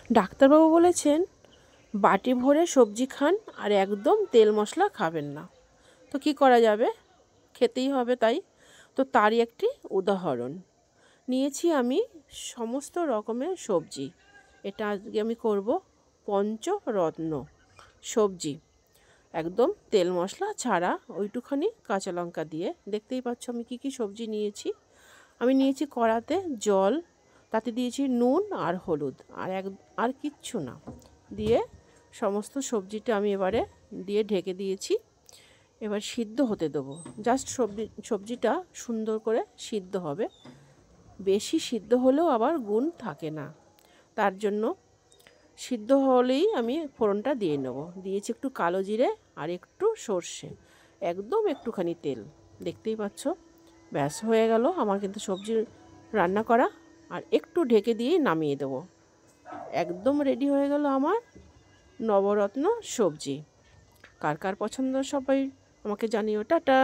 ডাক্তারবাবু বলেছেন বাটি ভরে সবজি খান আর একদম তেল মশলা খাবেন না। তো কি করা যাবে, খেতেই হবে তাই। তো তারই একটি উদাহরণ নিয়েছি আমি সমস্ত রকমের সবজি। এটা আজকে আমি করব পঞ্চরত্ন সবজি, একদম তেল মশলা ছাড়া, ওইটুখানি কাঁচা লঙ্কা দিয়ে। দেখতেই পাচ্ছ আমি কি কি সবজি নিয়েছি। আমি নিয়েছি কড়াতে জল, তাতে দিয়েছি নুন আর হলুদ, আর কিচ্ছু না। দিয়ে সমস্ত সবজিটা আমি এবারে দিয়ে ঢেকে দিয়েছি। এবার সিদ্ধ হতে দেবো। জাস্ট সবজিটা সুন্দর করে সিদ্ধ হবে। বেশি সিদ্ধ হলেও আবার গুণ থাকে না, তার জন্য সিদ্ধ হলেই আমি ফোড়নটা দিয়ে নেব। দিয়েছি একটু কালো জিরে আর একটু সর্ষে, একদম একটুখানি তেল। দেখতেই পাচ্ছ, ব্যাস হয়ে গেল আমার কিন্তু সবজি রান্না করা। আর একটু ঢেকে দিয়ে নামিয়ে দেবো। একদম রেডি হয়ে গেল আমার নবরত্ন সবজি। কার কার পছন্দ সবাই আমাকে জানিও। টাটা।